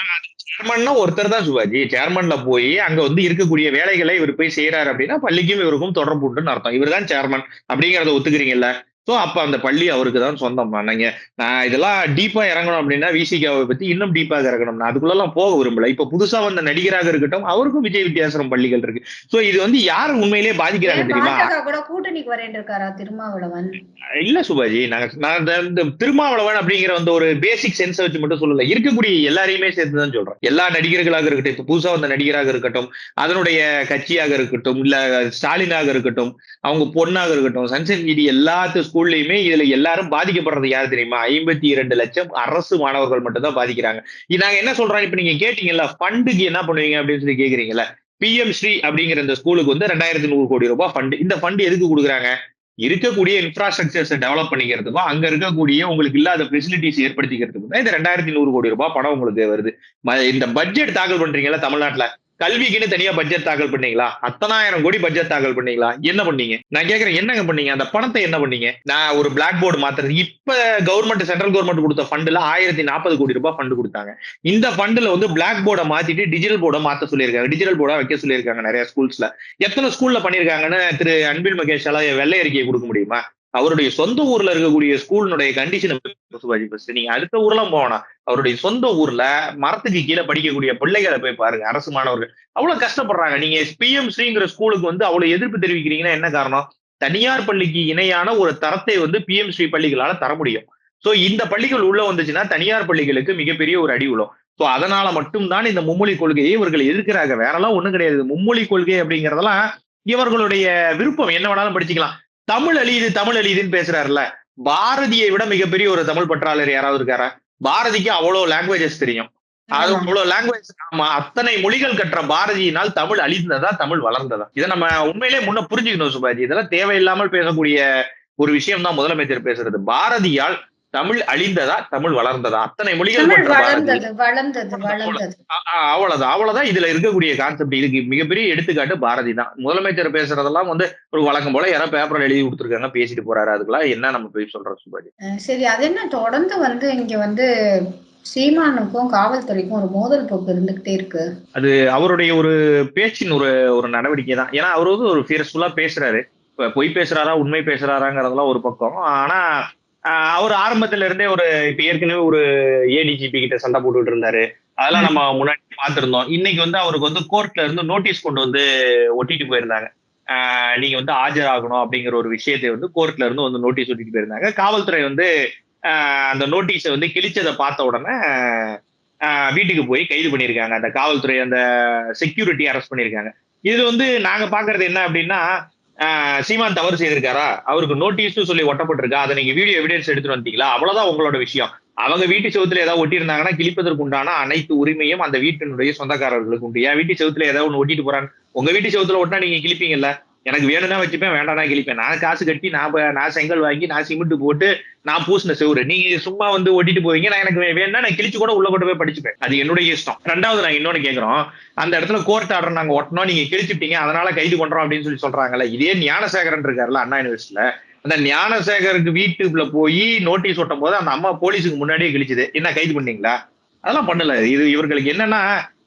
சேர்மன்னா ஒருத்தர் தான் சிவாஜி. சேர்மன்ல போய் அங்க வந்து இருக்கக்கூடிய வேலைகளை இவர் போய் செய்யறாரு அப்படின்னா பள்ளிக்கும் இவருக்கும் தொடர்பு உண்டுன்னு அர்த்தம். இவர் தான் சேர்மன் அப்படிங்கறத ஒத்துக்கிறீங்கல்ல? சோ அப்ப அந்த பள்ளி அவருக்கு தான் சொந்தம். நீங்க நான் இதெல்லாம் டீப்பா இறங்கணும் அப்படின்னா விசிகாவை பத்தி இன்னும் டீப்பாக இறங்கணும். நான் அதுக்குள்ள எல்லாம் போக விரும்பல. இப்ப புதுசா வந்த நடிகராக இருக்கட்டும், அவருக்கும் விஜய் வித்யாசரம் பள்ளிகள் இருக்கு. சோ இது வந்து யாரு உண்மையிலேயே பாதிக்கிறாங்க தெரியுமா? கூட கூட்டணிக்கு வரேன் இருக்காரா திருமாவளவன்? இல்ல சுபாஜி, நான் இந்த திருமாவளவன் அப்படிங்கிற வந்து ஒரு பேசிக் சென்ஸ் வச்சு மட்டும் சொல்லல, இருக்கக்கூடிய எல்லாரையுமே சேர்த்துதான் சொல்றேன். எல்லா நடிகர்களாக இருக்கட்டும், இப்ப புதுசா வந்த நடிகராக இருக்கட்டும், அதனுடைய கட்சியாக இருக்கட்டும், இல்ல ஸ்டாலினாக இருக்கட்டும், அவங்க பொண்ணாக இருக்கட்டும், சன்செட் வீதி எல்லாத்து ஸ்கூல்லயுமே இதுல எல்லாரும் பாதிக்கப்படுறது யாரு தெரியுமா? 52 லட்சம் அரசு மாணவர்கள் மட்டும் தான் பாதிக்கிறாங்க. நாங்க என்ன சொல்றோம், இப்ப நீங்க கேட்டீங்கல்ல ஃபண்டுக்கு என்ன பண்ணுவீங்க அப்படின்னு சொல்லி கேக்குறீங்கல்ல. PM ஸ்ரீ அப்படிங்கிற இந்த ஸ்கூலுக்கு வந்து 2100 கோடி ரூபாய் ஃபண்ட். இந்த ஃபண்ட் எதுக்கு கொடுக்குறாங்க? இருக்கக்கூடிய இன்ஃப்ராஸ்ட்ரக்சர்ஸ் டெவலப் பண்ணிக்கிறதுக்கும் அங்க இருக்கக்கூடிய உங்களுக்கு இல்லாத ஃபெசிலிட்டிஸ் ஏற்படுத்திக்கிறதுக்கும் தான் இந்த 2100 கோடி ரூபாய் பணம் உங்களுக்கு வருது. இந்த பட்ஜெட் தாக்கல் பண்றீங்கல்ல தமிழ்நாட்டுல, கல்விக்குன்னு தனியா பட்ஜெட் தாக்கல் பண்ணீங்களா? 10,000 கோடி பட்ஜெட் தாக்கல் பண்ணீங்களா? என்ன பண்ணீங்க? நான் கேக்குறேன், என்னங்க பண்ணீங்க? அந்த பணத்தை என்ன பண்ணீங்க? நான் ஒரு பிளாக் போர்டு மாத்துறது, இப்ப கவர்மெண்ட் சென்ட்ரல் கவர்மெண்ட் கொடுத்த ஃபண்ட்ல 1040 கோடி ரூபாய் ஃபண்ட் கொடுத்தாங்க. இந்த ஃபண்ட்ல வந்து பிளாக் போர்டை மாத்திட்டு டிஜிட்டல் போர்டை மாத்த சொல்லியிருக்காங்க, டிஜிட்டல் போர்டா வைக்க சொல்லியிருக்காங்க நிறைய ஸ்கூல்ஸ்ல. எத்தனை ஸ்கூல்ல பண்ணிருக்காங்கன்னு திரு அன்பில் மகேஷ் வெள்ளை அறிக்கையை கொடுக்க முடியுமா? அவருடைய சொந்த ஊர்ல இருக்கக்கூடிய ஸ்கூலினுடைய கண்டிஷன் நீங்க அடுத்த ஊர்லாம் போனா அவருடைய சொந்த ஊர்ல மரத்துக்கு கீழே படிக்கக்கூடிய பிள்ளைகளை போய் பாருங்க, அரசு மாணவர்கள் அவ்வளவு கஷ்டப்படுறாங்க. நீங்க PM ஸ்ரீங்கிற ஸ்கூலுக்கு வந்து அவ்வளவு எதிர்ப்பு தெரிவிக்கிறீங்கன்னா என்ன காரணம்? தனியார் பள்ளிக்கு இணையான ஒரு தரத்தை வந்து PM ஸ்ரீ பள்ளிகளால தர முடியும். சோ இந்த பள்ளிகள் உள்ள வந்துச்சுன்னா தனியார் பள்ளிகளுக்கு மிகப்பெரிய ஒரு அடி விழும். சோ அதனால மட்டும்தான் இந்த மும்மொழி கொள்கையை இவர்கள் எதிர்க்கிறாங்க, வேறெல்லாம் ஒண்ணும் கிடையாது. மும்மொழி கொள்கை அப்படிங்கறதெல்லாம் இவர்களுடைய விருப்பம், என்ன வேணாலும் படிச்சுக்கலாம். தமிழ் அழியுதுன்னு பேசுறாருல, பாரதியை விட மிகப்பெரிய ஒரு தமிழ் பற்றாளர் யாராவது இருக்காரா? பாரதிக்கு அவ்வளவு லாங்குவேஜஸ் தெரியும், அது அவ்வளவு லாங்குவேஜ். ஆமா, அத்தனை மொழிகள் கற்ற பாரதியினால் தமிழ் அழிந்ததா தமிழ் வளர்ந்ததா? இதை நம்ம உண்மையிலே முன்ன புரிஞ்சுக்கணும் சுபாஜி. இதெல்லாம் தேவையில்லாமல் பேசக்கூடிய ஒரு விஷயம் தான் முதலமைச்சர் பேசுறது. பாரதியால் தமிழ் அழிந்ததா தமிழ் வளர்ந்ததா? அத்தனை மொழிகள் அவ்வளவுதான் இதுல இருக்கக்கூடிய கான்செப்ட். இதுக்கு மிகப்பெரிய எடுத்துக்காட்டு பாரதி தான். முதலமைச்சர் பேசுறதெல்லாம் வந்து ஒரு வழக்கம் போல யாராவது பேப்பர்ல எழுதி கொடுத்துருக்காங்க, பேசிட்டு போறாரு. அதுக்கெல்லாம் என்ன நம்ம போய் சொல்றோம் சுபாஜி? சரி, அது என்ன தொடர்ந்து வந்து இங்க வந்து சீமானுக்கும் காவல்துறைக்கும் ஒரு மோதல் போக்கு இருந்துகிட்டே இருக்கு. அது அவருடைய ஒரு பேச்சின் ஒரு நடவடிக்கை தான். ஏன்னா அவர் வந்து ஒரு ஃபியர்ஸ்ஃபுல்லா பேசுறாரு. பொய் பேசுறாரா உண்மை பேசுறாராங்கிறதெல்லாம் ஒரு பக்கம். ஆனா அவர் ஆரம்பத்துல இருந்தே இப்ப ஏற்கனவே ஒரு ADGP கிட்ட சண்டை போட்டுட்டு இருந்தாரு. அதெல்லாம் நம்ம முன்னாடி பார்த்திருந்தோம். இன்னைக்கு வந்து அவருக்கு வந்து கோர்ட்ல இருந்து நோட்டீஸ் கொண்டு வந்து ஒட்டிட்டு போயிருந்தாங்க. நீங்க வந்து ஆஜராகணும் அப்படிங்கிற ஒரு விஷயத்தை வந்து கோர்ட்ல இருந்து வந்து நோட்டீஸ் ஒட்டிட்டு போயிருந்தாங்க. காவல்துறை வந்து அந்த நோட்டீஸை வந்து கிழிச்சதை பார்த்த உடனே வீட்டுக்கு போய் கைது பண்ணியிருக்காங்க. அந்த காவல்துறை அந்த செக்யூரிட்டி அரெஸ்ட் பண்ணியிருக்காங்க. இதுல வந்து நாங்க பாக்குறது என்ன அப்படின்னா, சீமான் தவறு செய்திருக்காரா, அவருக்கு நோட்டீஸ் சொல்லி ஒட்டப்பட்டிருக்கா, அதை நீங்க வீடியோ எவிடன்ஸ் எடுத்துட்டு வந்தீங்களா, அவ்வளவுதான் உங்களோட விஷயம். அவங்க வீட்டு செவுத்துல ஏதாவது ஒட்டி இருந்தாங்கன்னா கிழிப்பதற்கு உண்டான அனைத்து உரிமையும் அந்த வீட்டினுடைய சொந்தக்காரர்களுக்கு உண்டு. என் வீட்டு செவுத்துல ஏதாவது ஒண்ணு ஒட்டிட்டு போறாங்க, உங்க வீட்டு செவுத்துல ஒட்டினா நீங்க கிழிப்பீங்கல்ல. எனக்கு வேணும்னா வச்சுப்பேன், வேண்டாம்னா கிழிப்பேன். நான் காசு கட்டி நான் செங்கல் வாங்கி நான் சிமெண்ட் போட்டு நான் பூசின செவுரு, நீங்க சும்மா வந்து ஒட்டிட்டு போவீங்க. நான் எனக்கு வேணும்னா நான் கிழிச்சு கூட உள்ள கொண்டு போய் படிச்சுப்பேன், அது என்னுடைய இஷ்டம். ரெண்டாவது நாங்க இன்னொன்னு கேட்கிறோம், அந்த இடத்துல கோர்ட் ஆர்டர் நாங்க ஒட்டணும், நீங்க கிழிச்சுட்டீங்க அதனால கைது பண்றோம் அப்படின்னு சொல்றாங்கல்ல. இதே ஞானசேகரன் இருக்காருல்ல அண்ணா யூனிவர்சிட்டியில, அந்த ஞானசேகருக்கு வீட்டுக்குள்ள போய் நோட்டீஸ் ஒட்டும் போது அந்த அம்மா போலீஸுக்கு முன்னாடியே கிழிச்சுது. என்ன கைது பண்ணீங்களா? அதெல்லாம் பண்ணல. இது இவர்களுக்கு என்னன்னா,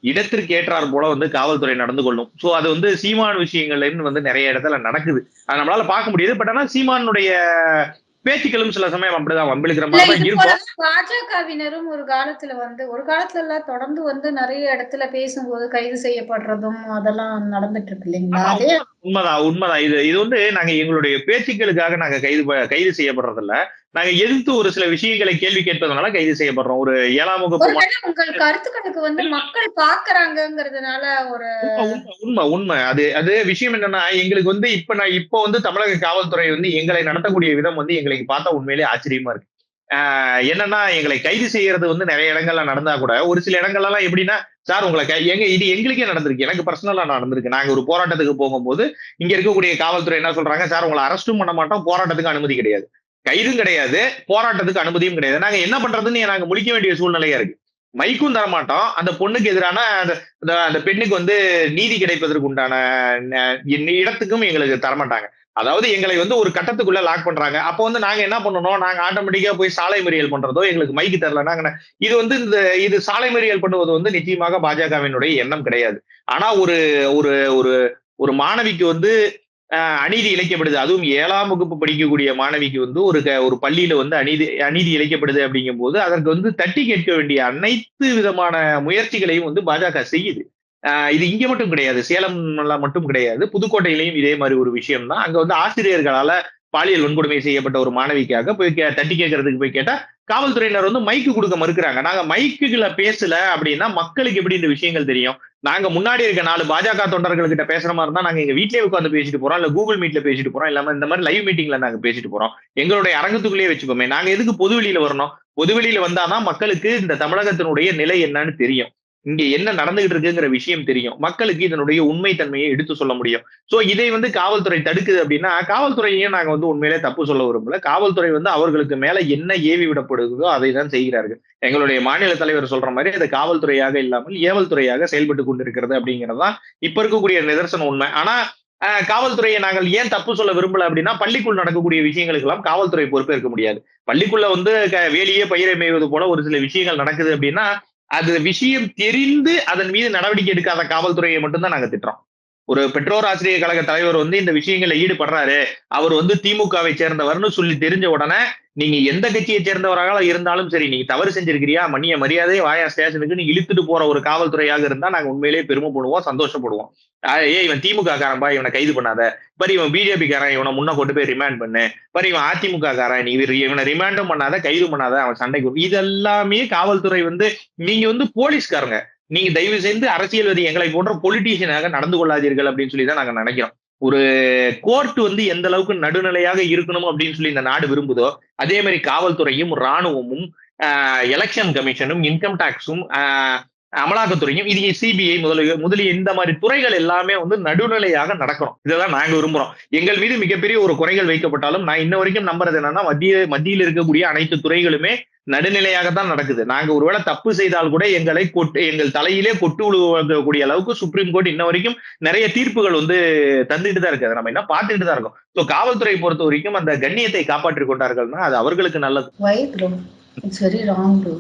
இடத்திற்கு ஏற்றார் போல வந்து காவல்துறை நடந்து கொள்ளும். சோ அது வந்து சீமான் விஷயங்கள்ல வந்து நிறைய இடத்துல நடக்குது, அது நம்மளால பார்க்க முடியுது. பட் ஆனா சீமானுடைய பேச்சுக்களும் சில சமயம் அப்படிதான் வம்பிழுக்கிற மாதிரி இருக்கும். பாஜகவினரும் ஒரு காலத்துல தொடர்ந்து வந்து நிறைய இடத்துல பேசும்போது கைது செய்யப்படுறதும் அதெல்லாம் நடந்துட்டு இருக்கு இல்லைங்களா? உண்மைதான். இது வந்து நாங்க எங்களுடைய பேச்சுக்களுக்காக நாங்க கைது செய்யப்படுறது இல்ல, நாங்க எதிர்த்து ஒரு சில விஷயங்களை கேள்வி கேட்பதனால கைது செய்யப்படுறோம். ஒரு 7ஆம் வகுப்பு உங்கள் கருத்துக்களுக்கு வந்து மக்கள் பாக்குறாங்கிறதுனால ஒரு உண்மை. அது விஷயம் என்னன்னா, எங்களுக்கு வந்து இப்ப வந்து தமிழக காவல்துறை வந்து எங்களை நடத்தக்கூடிய விதம் வந்து எங்களுக்கு பார்த்தா உண்மையிலேயே ஆச்சரியமா இருக்கு. என்னன்னா, எங்களை கைது செய்யறது வந்து நிறைய இடங்கள்ல நடந்தா கூட ஒரு சில இடங்கள்லாம் எப்படின்னா, சார் உங்களை இது எங்களுக்கே நடந்திருக்கு, எனக்கு பர்சனலா நடந்திருக்கு. நாங்க ஒரு போராட்டத்துக்கு போகும்போது இங்க இருக்கக்கூடிய காவல்துறை என்ன சொல்றாங்க, சார் உங்களை அரெஸ்டும் பண்ண மாட்டோம், போராட்டத்துக்கு அனுமதி கிடையாது. கைதும் கிடையாது, போராட்டத்துக்கு அனுமதியும் கிடையாது. நாங்க என்ன பண்றதுன்னு நாங்க முழிக்க வேண்டிய சூழ்நிலையா இருக்கு. மைக்கும் தரமாட்டோம். அந்த பொண்ணுக்கு எதிரான அந்த பெண்ணுக்கு வந்து நீதி கிடைப்பதற்கு உண்டான இடத்துக்கும் எங்களுக்கு தரமாட்டாங்க. அதாவது எங்களை வந்து ஒரு கட்டத்துக்குள்ள லாக் பண்றாங்க. அப்போ வந்து நாங்க என்ன பண்ணணும், நாங்க ஆட்டோமேட்டிக்கா போய் சாலை மறியல் பண்றதோ, எங்களுக்கு மைக்கு தரலன்னா இது வந்து இது சாலை மறியல் பண்ணுவது வந்து நிச்சயமாக பாஜகவினுடைய எண்ணம் கிடையாது. ஆனா ஒரு ஒரு ஒரு ஒரு மாணவிக்கு வந்து அநீதி இழைக்கப்படுது. அதுவும் 7ஆம் வகுப்பு படிக்கக்கூடிய மாணவிக்கு வந்து ஒரு பள்ளியில வந்து அநீதி இழைக்கப்படுது அப்படிங்கும்போது, அதற்கு வந்து தட்டி கேட்க வேண்டிய அனைத்து விதமான முயற்சிகளையும் வந்து பாஜக செய்யுது. இது இங்க மட்டும் கிடையாது. சேலம்ல மட்டும் கிடையாது. புதுக்கோட்டையிலயும் இதே மாரி ஒரு விஷயம் தான். அங்க வந்து ஆசிரியர்களால பாலியல் வன்கொடுமை செய்யப்பட்ட ஒரு மாணவிக்காக போய் தட்டி கேட்கறதுக்கு போய் கேட்டா, காவல்துறையினர் வந்து மைக்கு குடுக்க மறுக்கிறாங்க. நாங்க மைக்குல பேசல அப்படின்னா, மக்களுக்கு எப்படி இந்த விஷயங்கள் தெரியும்? நாங்க முன்னாடி இருக்க 4 பாஜக தொண்டர்கள் கிட்ட பேசுற மாரி இருந்தா, நாங்க எங்க வீட்லயே உட்கார்ந்து பேசிட்டு போறோம். இல்ல Google Meetல பேசிட்டு போறோம். இல்லாம இந்த மாரி லைவ் மீட்டிங்ல நாங்க பேசிட்டு போறோம். எங்களுடைய அரங்கத்துக்குள்ளேயே வச்சுப்போமே. நாங்க எதுக்கு பொதுவெளியில வரணும்? பொதுவெளியில வந்தா தான் மக்களுக்கு இந்த தமிழகத்தினுடைய நிலை என்னன்னு தெரியும். இங்க என்ன நடந்துகிட்டு இருக்குங்கிற விஷயம் தெரியும். மக்களுக்கு இதனுடைய உண்மை தன்மையை எடுத்து சொல்ல முடியும். சோ இதை வந்து காவல்துறை தடுக்குது அப்படின்னா, காவல்துறையையும் நாங்க வந்து உண்மையிலே தப்பு சொல்ல விரும்பல. காவல்துறை வந்து அவர்களுக்கு மேல என்ன ஏவி விடப்படுதோ அதை தான் செய்கிறார்கள். எங்களுடைய மாநில தலைவர் சொல்ற மாரி அது காவல்துறையாக இல்லாமல் ஏவல் துறையாக செயல்பட்டு கொண்டிருக்கிறது அப்படிங்கிறது தான் இப்ப இருக்கக்கூடிய நிதர்சன உண்மை. ஆனா காவல்துறையை நாங்கள் ஏன் தப்பு சொல்ல விரும்பல அப்படின்னா, பள்ளிக்குள் நடக்கக்கூடிய விஷயங்களுக்கு எல்லாம் காவல்துறை பொறுப்பேற்க முடியாது. பள்ளிக்குள்ள வந்து வேலியே பயிரை மேய்வது போல ஒரு சில விஷயங்கள் நடக்குது அப்படின்னா, அது விஷயம் தெரிந்து அதன் மீது நடவடிக்கை எடுக்காத காவல்துறையை மட்டும்தான் நாங்க திட்டுறோம். ஒரு பெற்றோர் ஆசிரியர் கழக தலைவர் வந்து இந்த விஷயங்கள்ல ஈடுபடுறாரு, அவர் வந்து திமுகவை சேர்ந்தவர்னு சொல்லி தெரிஞ்ச உடனே, நீங்க எந்த கட்சியை சேர்ந்தவராக இருந்தாலும் சரி, நீங்க தவறு செஞ்சிருக்கிறியா, மரியாதை வாயா ஸ்டேஷனுக்கு நீ இழுத்துட்டு போற ஒரு காவல்துறையாக இருந்தா நாங்க உண்மையிலேயே பெருமைப்படுவோம், சந்தோஷப்படுவோம். இவன் திமுக காரன்பா, இவனை கைது பண்ணாத. பாரு இவன் பிஜேபி காரன், இவனை முன்ன கொண்டு போய் ரிமாண்ட் பண்ணு. பாரு இவன் அதிமுக காரன், நீ இவனை ரிமாண்டும் பண்ணாத, கைதும் பண்ணாத, அவன் சண்டைக்கு இதெல்லாமே காவல்துறை வந்து நீங்க வந்து போலீஸ்காரங்க. நீங்க தயவு செய்து அரசியல்வாதி எங்களை போன்ற பொலிட்டீஷியனாக நடந்து கொள்ளாதீர்கள் அப்படின்னு சொல்லி தான் நாங்க நினைக்கிறோம். ஒரு கோர்ட் வந்து எந்த அளவுக்கு நடுநிலையாக இருக்கணும் அப்படின்னு சொல்லி இந்த நாடு விரும்புதோ, அதே மாதிரி காவல்துறையும், ராணுவமும், எலெக்ஷன் கமிஷனும், இன்கம் டாக்ஸும், அமலாக்கத்துறையும், இது சிபிஐ முதலிய இந்த மாதிரி துறைகள் எல்லாமே வந்து நடுநிலையாக நடக்கணும். இதைதான் நாங்க விரும்புறோம். எங்கள் மீது மிகப்பெரிய ஒரு குறைகள் வைக்கப்பட்டாலும் நான் இன்ன வரைக்கும் நம்புறது என்னன்னா, மத்தியில் இருக்கக்கூடிய அனைத்து துறைகளுமே நடுநிலையாகத்தான் நடக்குது. நாங்க ஒருவேளை தப்பு செய்தால் கூட எங்கள் தலையிலே கொட்டு விழுவக்கூடிய அளவுக்கு சுப்ரீம் கோர்ட் இன்ன வரைக்கும் நிறைய தீர்ப்புகள் வந்து தந்துட்டு தான் இருக்கு. நம்ம என்ன பார்த்துட்டு தான் இருக்கோம். சோ காவல்துறை பொறுத்த வரைக்கும் அந்த கண்ணியத்தை காப்பாற்றிக் கொண்டார்கள்னா அது அவர்களுக்கு நல்லது. Why bro, it's very wrong bro.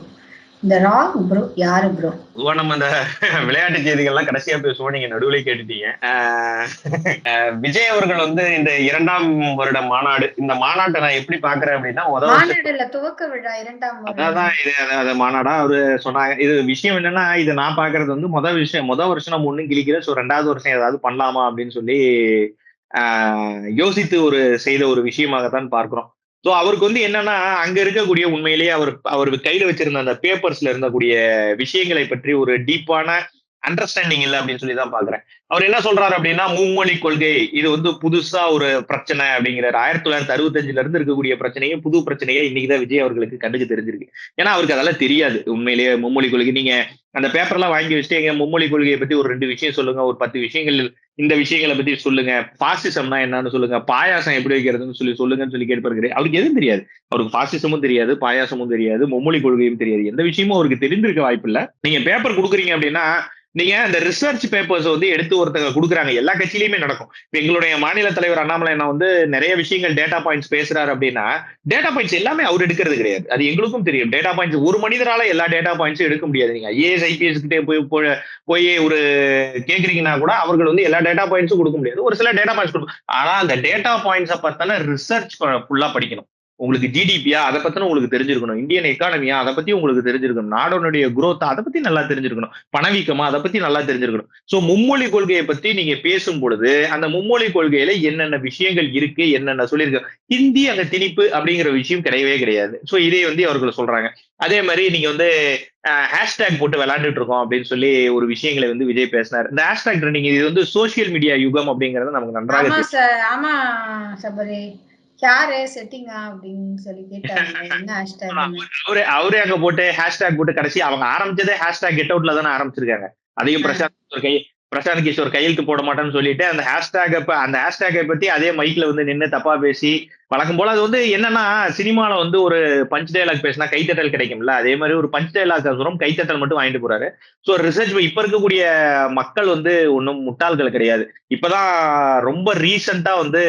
இந்த ராங் ப்ரோ யாரு ப்ரோ? நம்ம இந்த விளையாட்டு செய்திகள்லாம் கடைசியா பேசுவோம், நீங்க நடுவுல கேட்டுட்டீங்க. விஜய் அவர்கள் வந்து இந்த 2ஆம் வருட மாநாடு, இந்த மாநாட்டை நான் எப்படி பாக்குறேன் அப்படின்னா, மாநாடுல துவக்க விழா 2ஆம் அதான் இது மாநாடா அவரு சொன்னாங்க. இது விஷயம் என்னன்னா, இது நான் பாக்குறது வந்து முதல் வருஷம் நம்ம ஒண்ணும் கிழிக்கல. சோ 2வது வருஷம் ஏதாவது பண்ணலாமா அப்படின்னு சொல்லி யோசித்து செய்த ஒரு விஷயமாகத்தான் பார்க்கிறோம். சோ அவருக்கு வந்து என்னன்னா, அங்க இருக்கக்கூடிய உண்மையிலேயே அவர் கையில வச்சிருந்த அந்த பேப்பர்ஸ்ல இருந்தக்கூடிய விஷயங்களை பற்றி ஒரு டீப்பான அண்டர்ஸ்டாண்டிங் இல்லை அப்படின்னு சொல்லி தான் பாக்குறேன். அவர் என்ன சொல்றாரு அப்படின்னா, மும்மொழி கொள்கை இது வந்து புதுசா ஒரு பிரச்சனை அப்படிங்கிறார். 1965 இருந்து இருக்கக்கூடிய பிரச்சனையே புது பிரச்சனையே இன்னைக்குதான் விஜய் அவர்களுக்கு கண்டுக்கு தெரிஞ்சிருக்கு. ஏன்னா அவருக்கு அதெல்லாம் தெரியாது. உண்மையிலேயே மும்மொழி கொள்கை நீங்க அந்த பேப்பர்லாம் வாங்கி வச்சுட்டு எங்க மும்மொழி கொள்கையை பத்தி ஒரு 2 விஷயம் சொல்லுங்க, ஒரு 10 விஷயங்கள் இந்த விஷயங்களை பத்தி சொல்லுங்க, பாசிசம்னா என்னன்னு சொல்லுங்க, பாயாசம் எப்படி வைக்கிறதுன்னு சொல்லுங்கன்னு சொல்லி கேட்பாரு. அவருக்கு எதுவும் தெரியாது. அவருக்கு பாசிசமும் தெரியாது, பாயாசமும் தெரியாது, மும்மொழி கொள்கையும் தெரியாது. எந்த விஷயமும் அவருக்கு தெரிந்திருக்க வாய்ப்பு இல்ல. நீங்க பேப்பர் கொடுக்குறீங்க அப்படின்னா, நீங்க அந்த ரிசர்ச் பேப்பர்ஸ் வந்து எடுத்து ஒருத்தங்க கொடுக்குறாங்க. எல்லா கட்சியிலுமே நடக்கும். இப்ப எங்களுடைய மாநில தலைவர் அண்ணாமலை என்ன வந்து நிறைய விஷயங்கள் டேட்டா பாயிண்ட்ஸ் பேசுறாரு அப்படின்னா, டேட்டா பாயிண்ட்ஸ் எல்லாமே அவர் எடுக்கிறது கிடையாது. அது எங்களுக்கும் தெரியும். டேட்டா பாயிண்ட்ஸ் ஒரு மனிதரால எல்லா டேட்டா பாயிண்ட்ஸும் எடுக்க முடியாது. நீங்க ஐஏஎஸ் ஐபிஎஸ் கிட்டே போய் ஒரு கேக்குறீங்கன்னா கூட அவர்கள் வந்து எல்லா டேட்டா பாயிண்ட்ஸும் கொடுக்க முடியாது. ஒரு சில டேட்டா பாயிண்ட்ஸ் கொடுக்கும். ஆனா அந்த டேட்டா பாயிண்ட்ஸை பத்தான ரிசர்ச் ஃபுல்லா படிக்கணும். உங்களுக்கு ஜிடிபியா அதை பத்தின உங்களுக்கு தெரிஞ்சிருக்கணும், இந்தியன் எக்கானமியா அதை பத்தி உங்களுக்கு தெரிஞ்சிருக்கணும், நாடனுடைய குரோத் அதை பத்தி நல்லா தெரிஞ்சிருக்கணும், பணவீக்கமா அதை பத்தி நல்லா தெரிஞ்சிருக்கணும். சோ மும்மொழி கொள்கையை பத்தி நீங்க பேசும் பொழுது அந்த மும்மொழி கொள்கையில என்னென்ன விஷயங்கள் இருக்கு, என்னென்ன சொல்லியிருக்கு, ஹிந்தி அங்க திணிப்பு அப்படிங்கிற விஷயம் கிடையவே கிடையாது. சோ இதை வந்து அவர்கள் சொல்றாங்க. அதே மாதிரி நீங்க வந்து ஹேஷ்டேக் போட்டு விளையாண்டுட்டு இருக்கோம் அப்படின்னு சொல்லி ஒரு விஷயங்களை வந்து விஜய் பேசினார். இந்த ஹேஷ்டேக் ட்ரெண்டிங் இது வந்து சோசியல் மீடியா யுகம் அப்படிங்கறது நமக்கு நன்றாக தெரியும். ஆமா சபரி, யாரு செட்டிங்கா அப்படின்னு சொல்லி கேட்டாங்க. அவரே அங்க போட்டு ஹேஷ்டேக் போட்டு கடைசி அவங்க ஆரம்பிச்சதே ஹேஷ்டேக் கெட் அவுட்ல தானே ஆரம்பிச்சிருக்காங்க. அதையும் பிரசாந்த் பிரசாந்த் கிஷோர் கையெழுத்து போட மாட்டேன்னு சொல்லிட்டு அந்த ஹேஷ்டேகை பத்தி அதே மைக்ல வந்து நின்று தப்பா பேசி வழக்கம் போல அது வந்து என்னன்னா சினிமால வந்து ஒரு பஞ்ச் டைலாக் பேசினா கைத்தட்டல் கிடைக்கும்ல, அதே மாதிரி ஒரு பஞ்ச் டைலாக் வரும், கைத்தட்டல் மட்டும் வாங்கிட்டு போறாரு. ஸோ ரிசர்ச் இப்ப இருக்கக்கூடிய மக்கள் வந்து ஒன்றும் முட்டாள்கள் கிடையாது. இப்பதான் ரொம்ப ரீசெண்டா வந்து